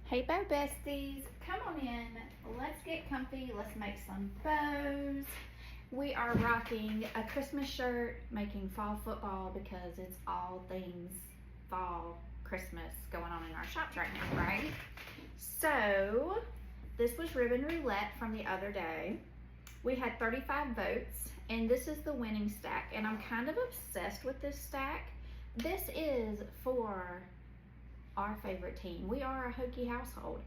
Hey bow besties, come on in, let's get comfy, let's make some bows. We are rocking a Christmas shirt, making fall football because it's all things fall Christmas going on in our shops right now, right? So this was ribbon roulette from the other day. We had 35 votes and this is the winning stack, and I'm kind of obsessed with this stack. This is for our favorite team. We are a Hokie household.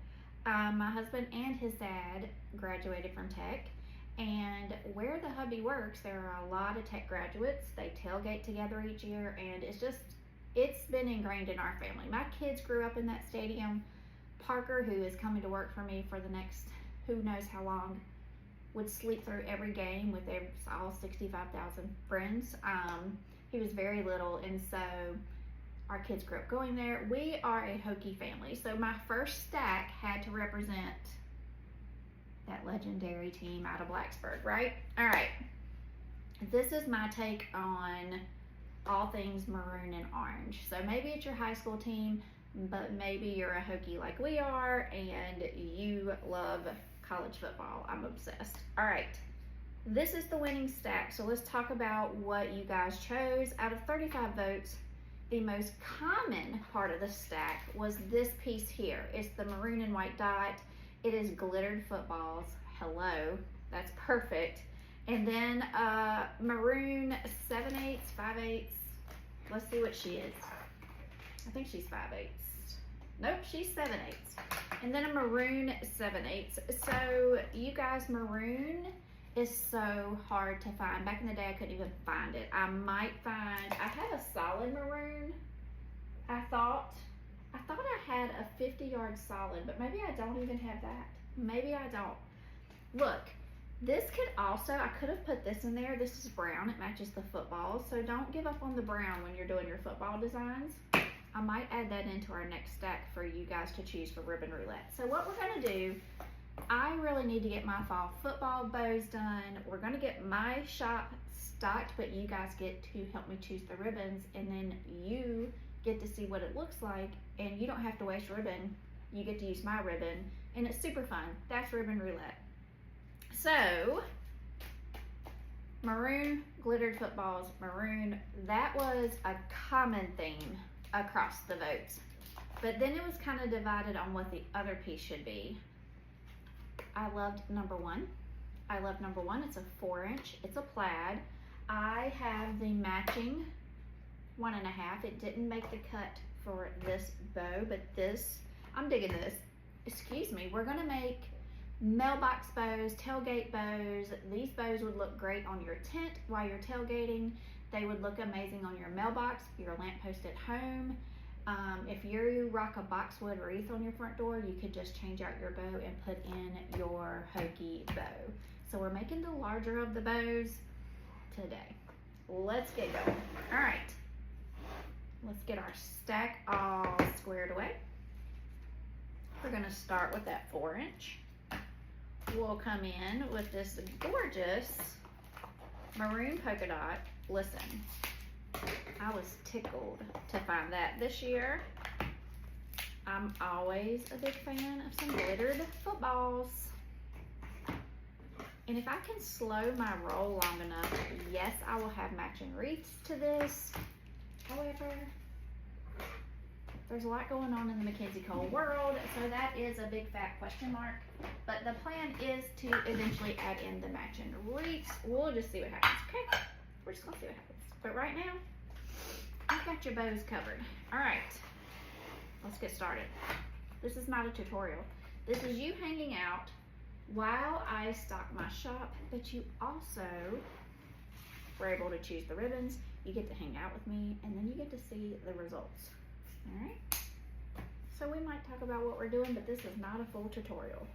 My husband and his dad graduated from tech, and where the hubby works, there are a lot of tech graduates. They tailgate together each year, and it's been ingrained in our family. My kids grew up in that stadium. Parker, who is coming to work for me for the next who knows how long, would sleep through every game with all 65,000 friends. He was very little, and so our kids grew up going there. We are a Hokie family. So my first stack had to represent that legendary team out of Blacksburg, right? All right. This is my take on all things maroon and orange. So maybe it's your high school team, but maybe you're a Hokie like we are and you love college football. I'm obsessed. All right. This is the winning stack. So let's talk about what you guys chose. Out of 35 votes, the most common part of the stack was this piece here. It's the maroon and white dot. It is glittered footballs. Hello, that's perfect. And then maroon 7/8, 5/8. Let's see what she is. I think she's 5/8. Nope, she's 7/8. And then a maroon 7/8. So you guys, maroon is so hard to find. Back in the day, I couldn't even find it. I have a solid maroon. I thought I had a 50-yard solid, but maybe I don't even have that. Maybe I don't. Look, this I could have put this in there. This is brown, it matches the football. So don't give up on the brown when you're doing your football designs. I might add that into our next stack for you guys to choose for ribbon roulette. So what we're gonna do, I really need to get my fall football bows done. We're gonna get my shop stocked, but you guys get to help me choose the ribbons, and then you get to see what it looks like, and you don't have to waste ribbon. You get to use my ribbon, and it's super fun. That's ribbon roulette. So, maroon, glittered footballs, maroon, that was a common theme across the votes. But then it was kind of divided on what the other piece should be. I loved number one. It's a 4-inch. It's a plaid. I have the matching 1.5. It didn't make the cut for this bow, but I'm digging this. Excuse me. We're gonna make mailbox bows, tailgate bows. These bows would look great on your tent while you're tailgating. They would look amazing on your mailbox, your lamppost at home. If you rock a boxwood wreath on your front door, you could just change out your bow and put in your Hokie bow. So we're making the larger of the bows today. Let's get going. All right, let's get our stack all squared away. We're gonna start with that 4-inch. We'll come in with this gorgeous maroon polka dot. Listen, I was tickled to find that this year. I'm always a big fan of some glittered footballs. And if I can slow my roll long enough, yes, I will have matching wreaths to this. However, there's a lot going on in the Mackenzie Cole world, so that is a big fat question mark. But the plan is to eventually add in the matching wreaths. We'll just see what happens, okay? We're just gonna see what happens. But right now, you've got your bows covered. All right, let's get started. This is not a tutorial. This is you hanging out while I stock my shop, but you also were able to choose the ribbons. You get to hang out with me, and then you get to see the results. All right, so we might talk about what we're doing, but this is not a full tutorial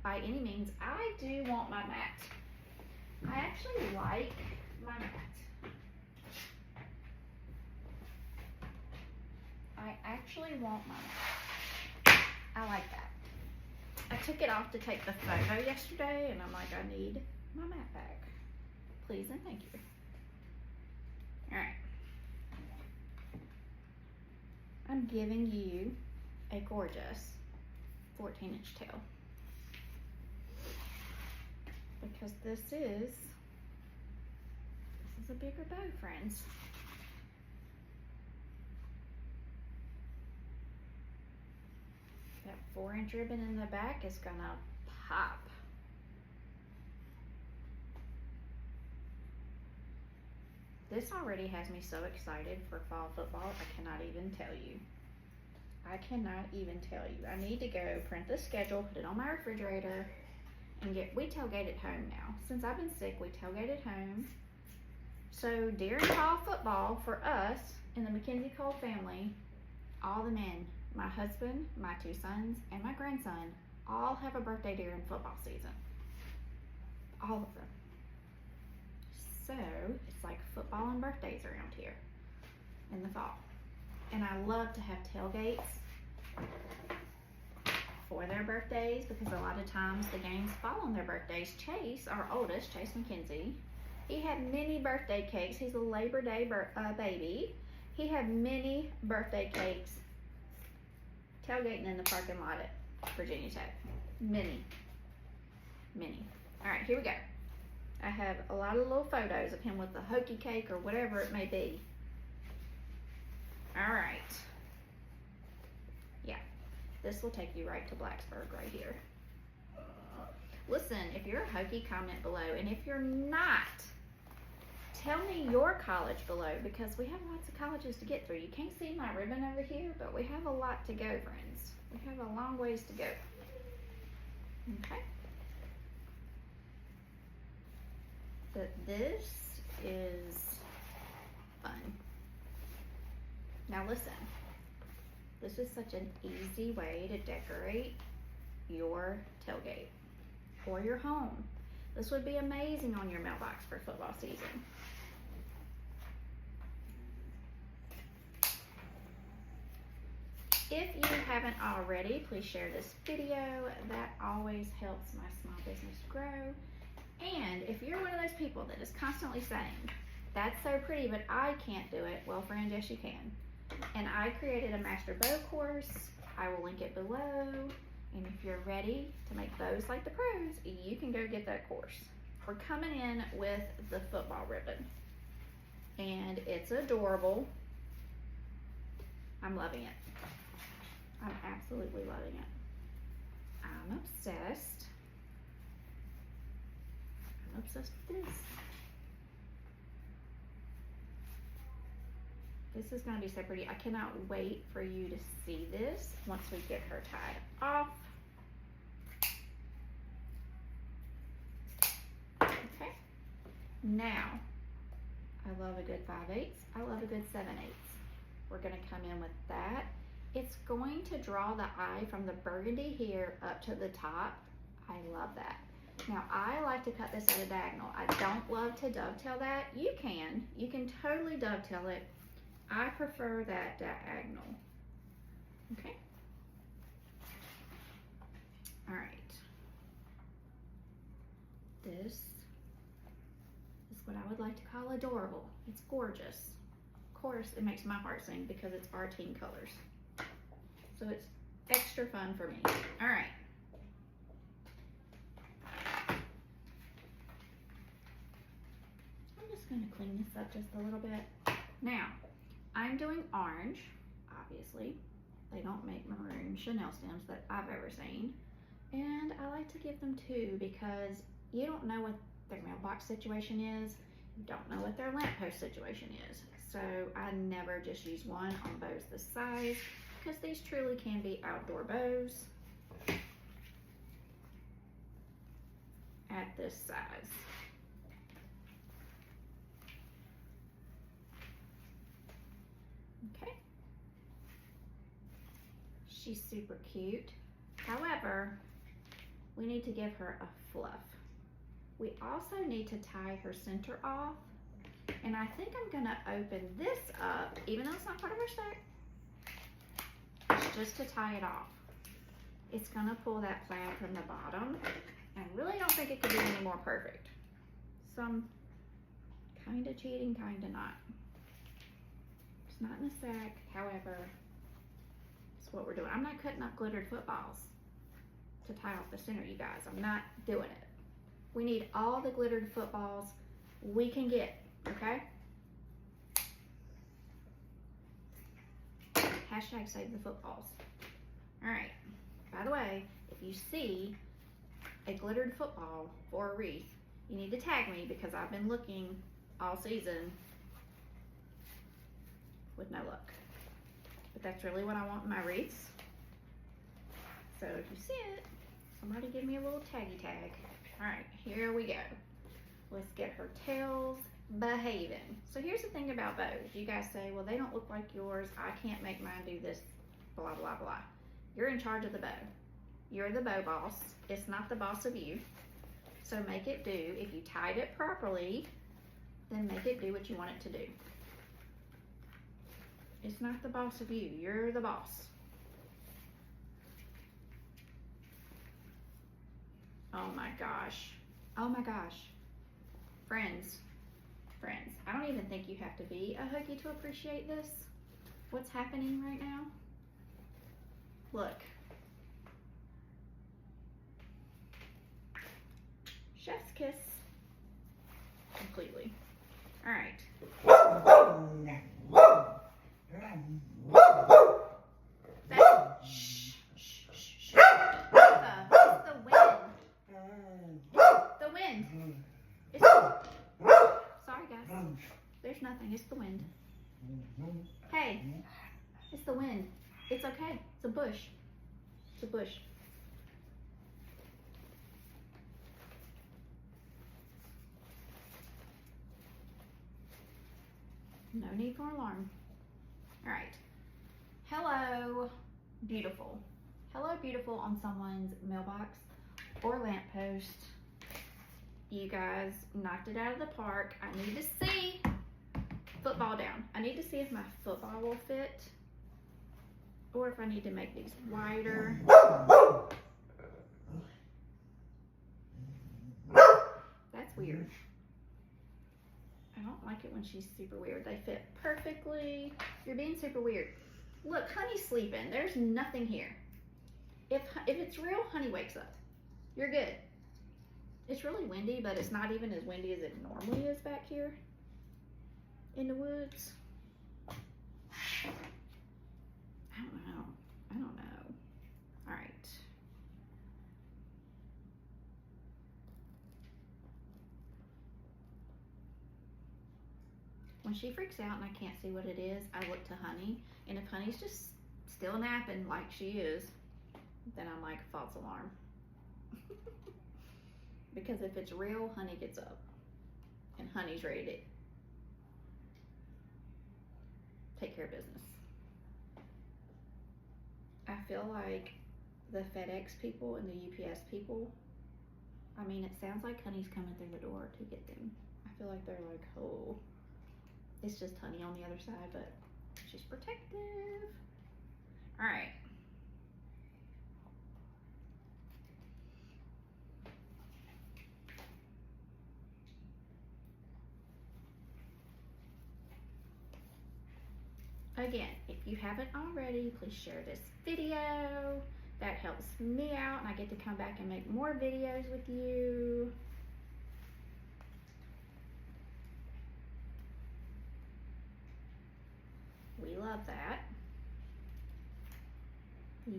by any means. I do want my mat. I actually like my mat. I actually want my mat. I like that. I took it off to take the photo yesterday, and I'm like, I need my mat back. Please and thank you. All right. I'm giving you a gorgeous 14-inch tail. Because this is a bigger bow, friends. That 4-inch ribbon in the back is gonna pop. This already has me so excited for fall football, I cannot even tell you. I cannot even tell you. I need to go print the schedule, put it on my refrigerator, and we tailgate at home now. Since I've been sick, we tailgate at home. So during fall football, for us in the McKenzie Cole family, all the men, my husband, my 2 sons, and my grandson, all have a birthday during football season. All of them. So it's like football and birthdays around here in the fall. And I love to have tailgates for their birthdays because a lot of times the games fall on their birthdays. Chase, our oldest, Chase McKenzie, he had many birthday cakes. He's a Labor Day baby. He had many birthday cakes tailgating in the parking lot at Virginia Tech. Many. All right, here we go. I have a lot of little photos of him with the hokey cake or whatever it may be. All right. Yeah, this will take you right to Blacksburg right here. Listen, if you're a Hokie, comment below. And if you're not, tell me your college below because we have lots of colleges to get through. You can't see my ribbon over here, but we have a lot to go, friends. We have a long ways to go. Okay. But this is fun. Now listen, this is such an easy way to decorate your tailgate or your home. This would be amazing on your mailbox for football season. If you haven't already, please share this video. That always helps my small business grow. And if you're one of those people that is constantly saying, that's so pretty, but I can't do it. Well, friend, yes, you can. And I created a master bow course. I will link it below. And if you're ready to make bows like the pros, you can go get that course. We're coming in with the football ribbon. And it's adorable. I'm loving it. I'm absolutely loving it. I'm obsessed. I'm obsessed with this. This is going to be so pretty. I cannot wait for you to see this once we get her tied off. Okay. Now, I love a good 5/8. I love a good 7/8. We're going to come in with that. It's going to draw the eye from the burgundy here up to the top. I love that. Now, I like to cut this at a diagonal. I don't love to dovetail that. You can totally dovetail it. I prefer that diagonal. Okay. All right. This is what I would like to call adorable. It's gorgeous. Of course, it makes my heart sing because it's our team colors. So it's extra fun for me. All right. I'm just going to clean this up just a little bit. Now, I'm doing orange, obviously. They don't make maroon Chanel stems that I've ever seen. And I like to give them 2 because you don't know what their mailbox situation is. You don't know what their lamppost situation is. So I never just use one on bows this size because these truly can be outdoor bows at this size. Okay. She's super cute. However, we need to give her a fluff. We also need to tie her center off. And I think I'm gonna open this up, even though it's not part of our stack, just to tie it off. It's gonna pull that plaid from the bottom. And I really don't think it could be any more perfect. So I'm kinda cheating, kinda not. It's not in the sack, however, it's what we're doing. I'm not cutting up glittered footballs. to tie off the center, you guys. I'm not doing it. We need all the glittered footballs we can get, okay? Hashtag save the footballs. All right, by the way, if you see a glittered football or a wreath, you need to tag me because I've been looking all season with no luck. But that's really what I want in my wreaths. So if you see it, somebody give me a little taggy tag. All right, here we go. Let's get her tails behaving. So here's the thing about bows. You guys say, well, they don't look like yours. I can't make mine do this, blah, blah, blah. You're in charge of the bow. You're the bow boss. It's not the boss of you. So make it do. If you tied it properly, then make it do what you want it to do. It's not the boss of you. You're the boss. Oh my gosh. Oh my gosh. Friends. I don't even think you have to be a huggy to appreciate this. What's happening right now? Look. Chef's kiss. Completely. All right. Shh. It's the wind. It's the wind. Sorry, guys. There's nothing. It's the wind. Hey, it's the wind. It's okay. It's a bush. It's a bush. No need for alarm. All right. Hello, beautiful. Hello, beautiful on someone's mailbox or lamppost. You guys knocked it out of the park. I need to see football down. I need to see if my football will fit or if I need to make these wider. That's weird. I don't like it when she's super weird. They fit perfectly. You're being super weird. Look, Honey's sleeping. There's nothing here. If it's real, Honey wakes up. You're good. It's really windy, but it's not even as windy as it normally is back here in the woods. I don't know. All right. When she freaks out and I can't see what it is, I look to Honey. And if Honey's just still napping like she is, then I'm like, false alarm. Because if it's real, Honey gets up. And Honey's ready to take care of business. I feel like the FedEx people and the UPS people, I mean, it sounds like Honey's coming through the door to get them. I feel like they're like, oh, it's just Honey on the other side, but she's protective. All right. Again, if you haven't already, please share this video. That helps me out and I get to come back and make more videos with you. We love that.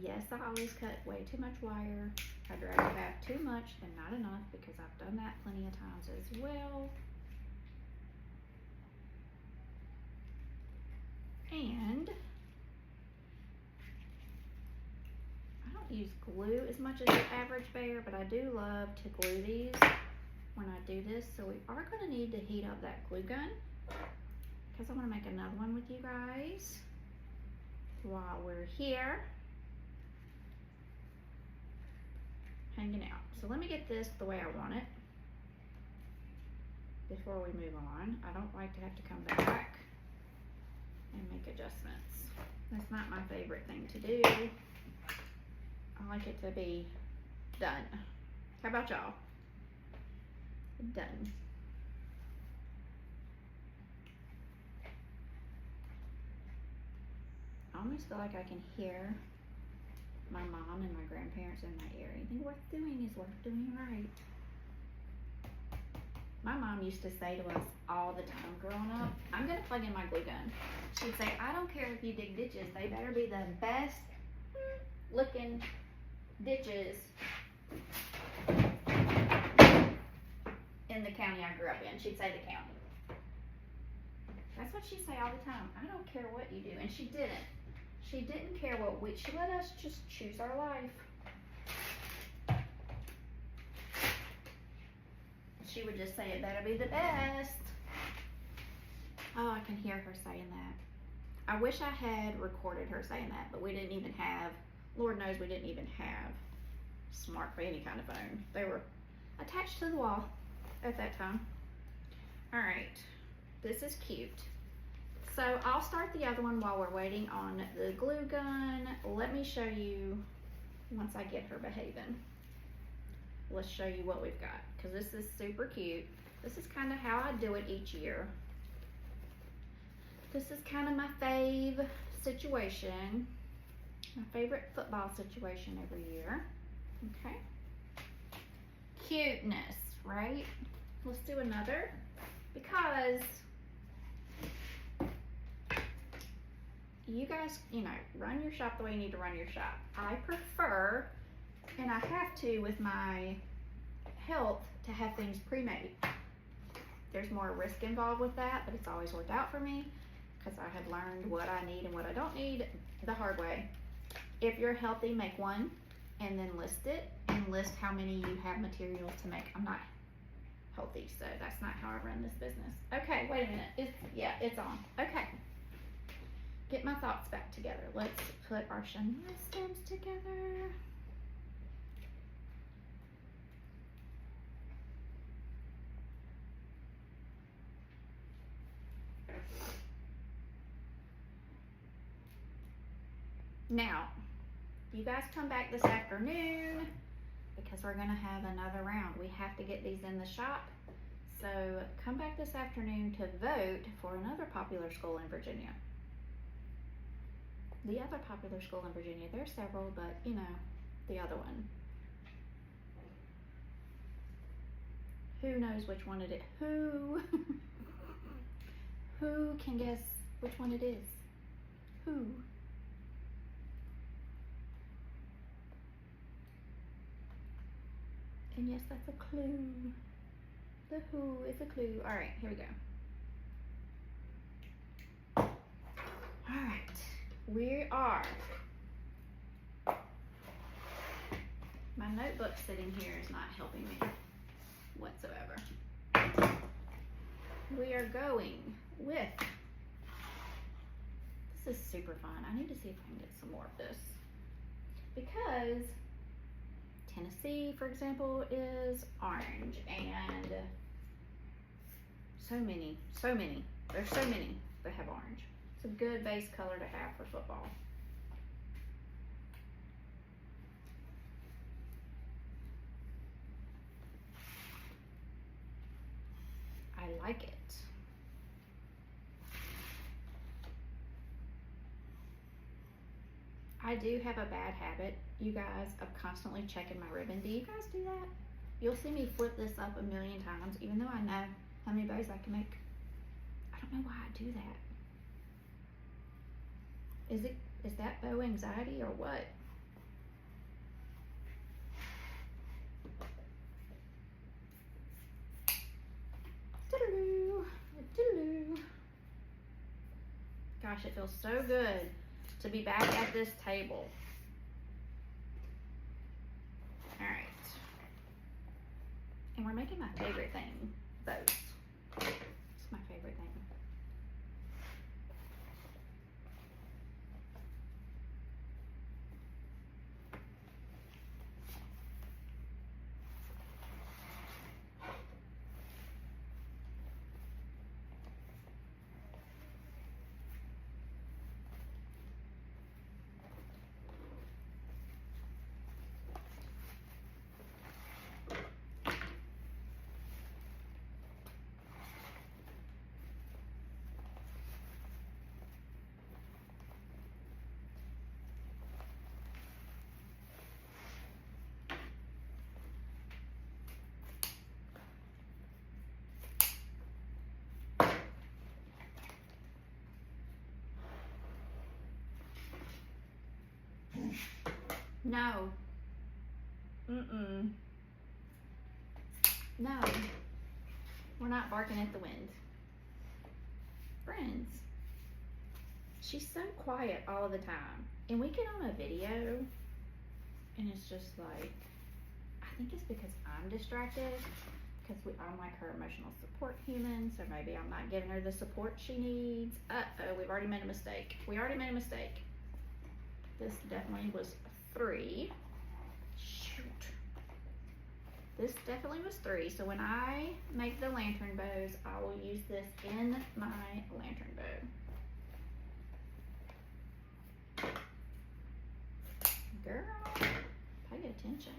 Yes, I always cut way too much wire. I'd rather have too much than not enough because I've done that plenty of times as well. And I don't use glue as much as the average bear, but I do love to glue these when I do this. So we are going to need to heat up that glue gun because I'm going to make another one with you guys while we're here hanging out. So let me get this the way I want it before we move on. I don't like to have to come back and make adjustments. That's not my favorite thing to do. I like it to be done. How about y'all? Done. I almost feel like I can hear my mom and my grandparents in my area. Anything worth doing is worth doing right. My mom used to say to us all the time growing up, I'm going to plug in my glue gun. She'd say, I don't care if you dig ditches. They better be the best looking ditches in the county I grew up in. She'd say the county. That's what she'd say all the time. I don't care what you do. And she didn't. She didn't care what she let us just choose our life. She would just say it better be the best. Oh, I can hear her saying that. I wish I had recorded her saying that, but we didn't even have, Lord knows we didn't even have any kind of phone. They were attached to the wall at that time. All right, this is cute. So I'll start the other one while we're waiting on the glue gun. Let me show you once I get her behaving. Let's show you what we've got, because this is super cute. This is kind of how I do it each year. This is kind of my fave situation, my favorite football situation every year. Okay. Cuteness, right? Let's do another, because you guys, run your shop the way you need to run your shop. I prefer, and I have to with my health, to have things pre-made. There's more risk involved with that, but it's always worked out for me because I have learned what I need and what I don't need the hard way. If you're healthy, make one and then list it, and list how many you have materials to make. I'm not healthy, so that's not how I run this business. Okay, wait a minute. It's on. Okay. Get my thoughts back together. Let's put our shania stems together. Now, you guys come back this afternoon because we're gonna have another round. We have to get these in the shop. So come back this afternoon to vote for another popular school in Virginia. The other popular school in Virginia, there's several, but the other one. Who knows which one it is? Who can guess which one it is? Who? And yes, that's a clue. The who is a clue. All right, here we go. All right, we are. My notebook sitting here is not helping me whatsoever. We are going with, this is super fun. I need to see if I can get some more of this, because Tennessee, for example, is orange, and so many, there's so many that have orange. It's a good base color to have for football. I like it. I do have a bad habit, you guys, of constantly checking my ribbon. Do you guys do that? You'll see me flip this up a million times, even though I know how many bows I can make. I don't know why I do that. Is that bow anxiety or what? Gosh, it feels so good to be back at this table. All right. And we're making my favorite thing, bows. It's my favorite thing. No. Mm-mm. No. We're not barking at the wind. Friends. She's so quiet all the time. And we get on a video and it's just like, I think it's because I'm distracted, because I'm like her emotional support human, so maybe I'm not giving her the support she needs. Uh-oh, we've already made a mistake. We already made a mistake. This definitely was 3. Shoot. This definitely was 3, so when I make the lantern bows, I will use this in my lantern bow. Girl, pay attention.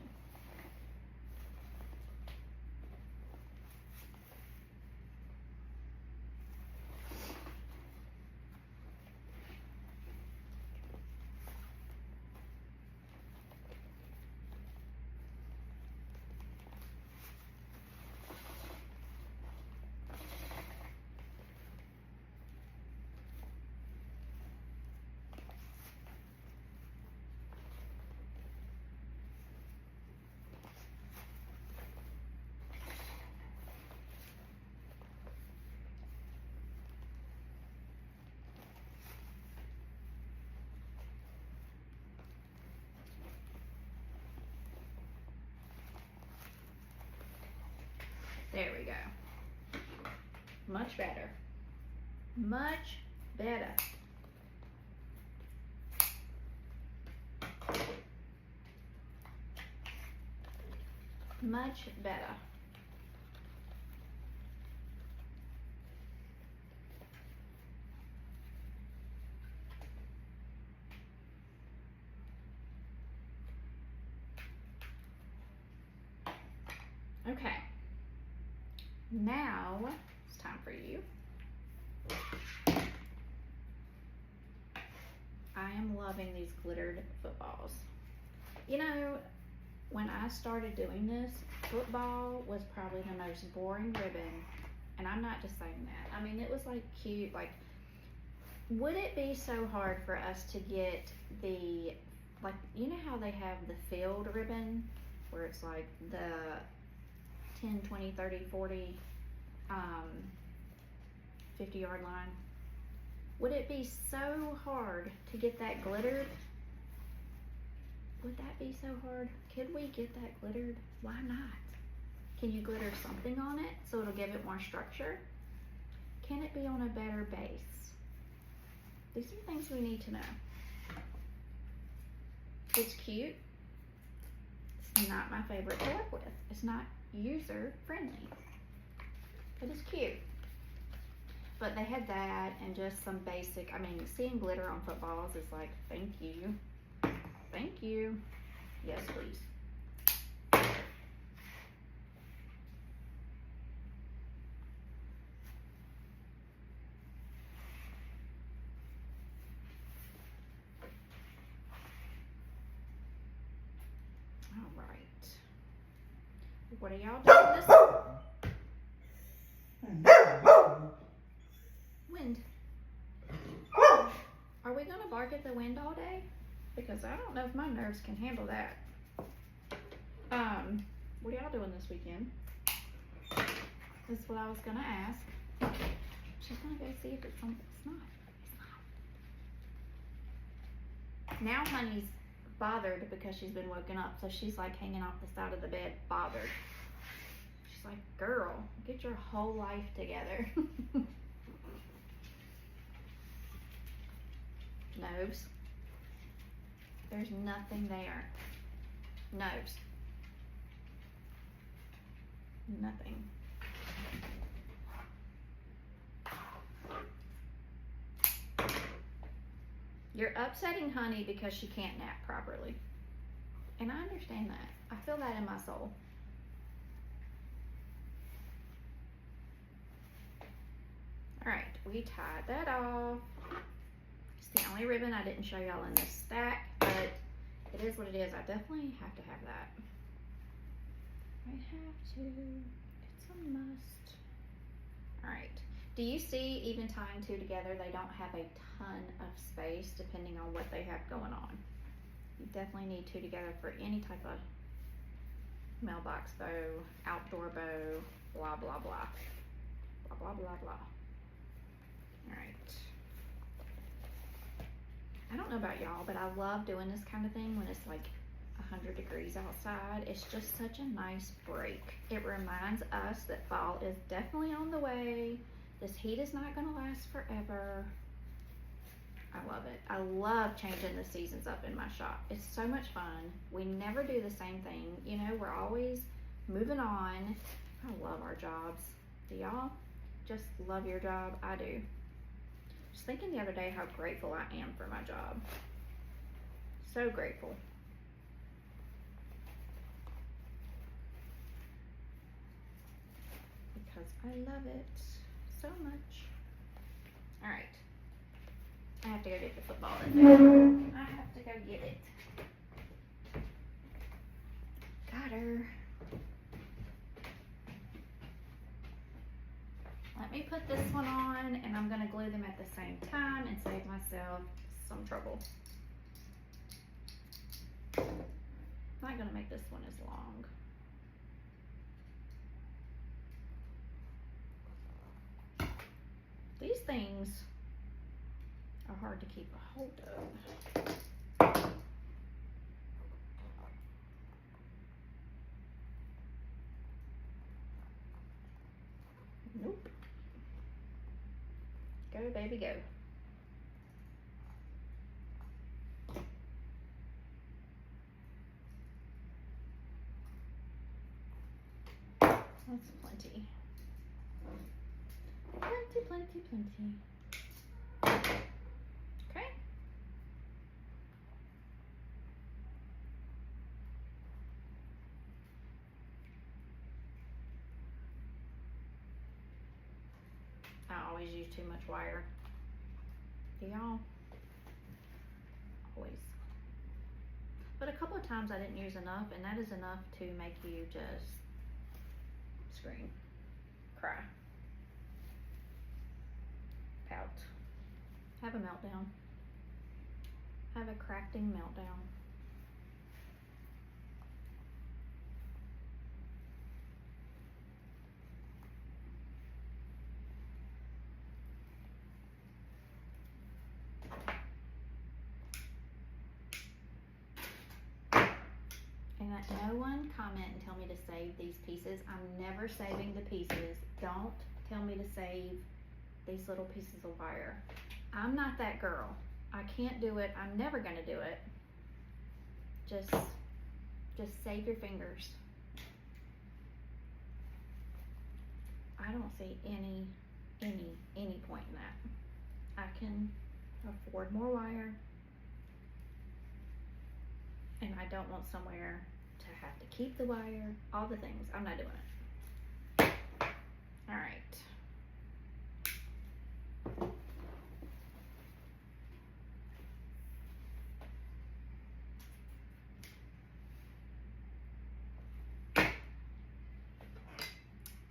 There we go. Much better. Much better. Much better. Okay. Now it's time for you. I am loving these glittered footballs. You know, when I started doing this, football was probably the most boring ribbon, and I'm not just saying that. I mean, it was like cute. Like, would it be so hard for us to get the, like, you know how they have the field ribbon where it's like the 10, 20, 30, 40, 50-yard line? Would it be so hard to get that glittered? Would that be so hard? Could we get that glittered? Why not? Can you glitter something on it so it'll give it more structure? Can it be on a better base? These are things we need to know. It's cute. It's not my favorite to work with. It's not user friendly, but it's cute. But they had that and just some basic, I mean, seeing glitter on footballs is like, thank you. Thank you. Yes, please. All right. What are y'all doing this? Wind. Are we gonna bark at the wind all day? Because I don't know if my nerves can handle that. What are y'all doing this weekend? That's what I was gonna ask. She's gonna go see if it's something. It's not. It's not. Now Honey's bothered because she's been woken up, so she's like hanging off the side of the bed, bothered. She's like, girl, get your whole life together. Nose. There's nothing there. Nose. Nothing. You're upsetting Honey because she can't nap properly. And I understand that. I feel that in my soul. Alright, we tied that off. It's the only ribbon I didn't show y'all in this stack, but it is what it is. I definitely have to have that. I have to. It's a must. Alright. Do you see, even tying 2 together, they don't have a ton of space depending on what they have going on. Definitely need two together for any type of mailbox bow, outdoor bow, blah, blah, blah. Blah, blah, blah, blah. Alright. I don't know about y'all, but I love doing this kind of thing when it's like 100 degrees outside. It's just such a nice break. It reminds us that fall is definitely on the way. This heat is not going to last forever. I love it. I love changing the seasons up in my shop. It's so much fun. We never do the same thing. You know, we're always moving on. I love our jobs. Do y'all just love your job? I do. Just thinking the other day how grateful I am for my job. So grateful. Because I love it so much. All right. I have to go get the football in there. I have to go get it. Got her. Let me put this one on, and I'm gonna glue them at the same time and save myself some trouble. Not gonna make this one as long. These things are hard to keep a hold of. Nope. Go, baby, go. That's plenty. Plenty, plenty, plenty. Okay. I always use too much wire. Do y'all? Always. But a couple of times I didn't use enough, and that is enough to make you just scream, cry, pout, have a meltdown, have a crafting meltdown. And no one comment and tell me to save these pieces. I'm never saving the pieces. Don't tell me to save these little pieces of wire. I'm not that girl. I can't do it. I'm never gonna do it. Just save your fingers. I don't see any point in that. I can afford more wire, and I don't want somewhere to have to keep the wire, all the things. I'm not doing it. All right.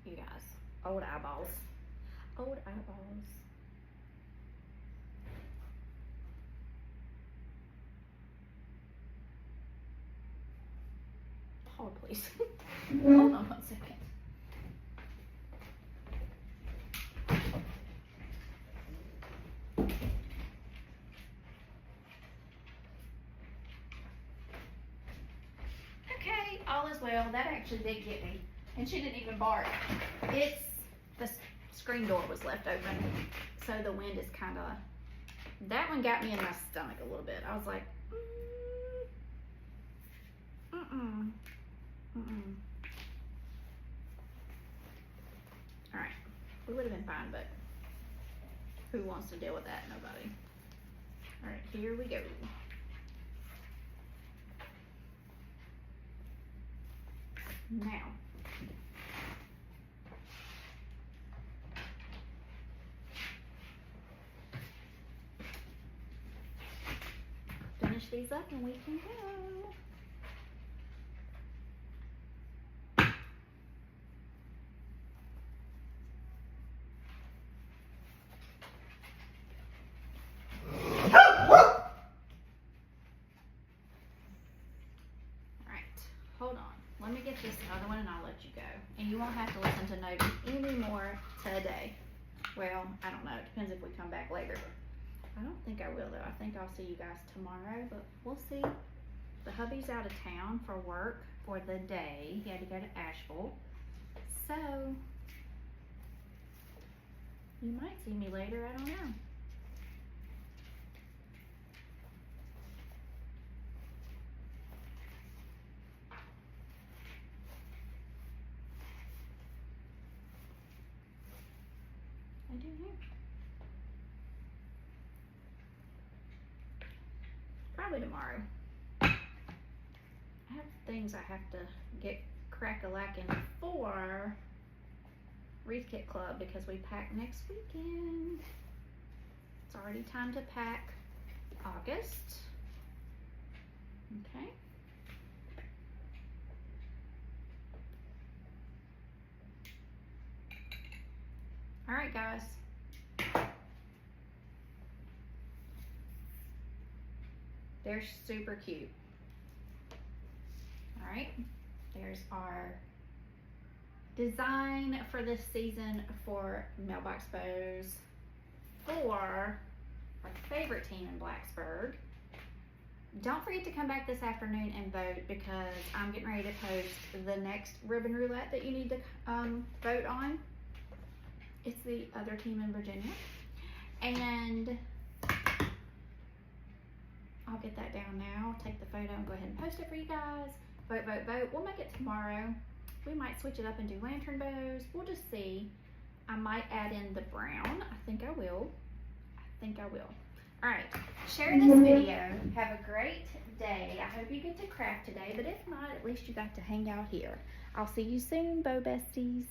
You guys, old eyeballs. Old eyeballs. Hold, please. Hold on 1 second. Okay, all is well. That actually did get me. And she didn't even bark. The screen door was left open, so the wind is kind of, that one got me in my stomach a little bit. I was like, All right, we would have been fine, but who wants to deal with that? Nobody. All right, here we go. Now, finish these up and we can go. hold on. Let me get this other one and I'll let you go. And you won't have to listen to Nobi anymore today. Well, I don't know. It depends if we come back later. I don't think I will though. I think I'll see you guys tomorrow, but we'll see. The hubby's out of town for work for the day. He had to go to Asheville. So, you might see me later. I don't know. I do know. Probably tomorrow. I have things I have to get crack-a-lackin' for Wreath Kit Club because we pack next weekend. It's already time to pack August. Okay. All right, guys. They're super cute. All right, there's our design for this season for mailbox bows for our favorite team in Blacksburg. Don't forget to come back this afternoon and vote because I'm getting ready to post the next ribbon roulette that you need to vote on. It's the other team in Virginia. And I'll get that down now, take the photo and go ahead and post it for you guys. Vote, vote, vote. We'll make it tomorrow. We might switch it up and do lantern bows. We'll just see. I might add in the brown. I think I will. All right, share this video. Have a great day. I hope you get to craft today, but if not, at least you got to hang out here. I'll see you soon, Bow Besties.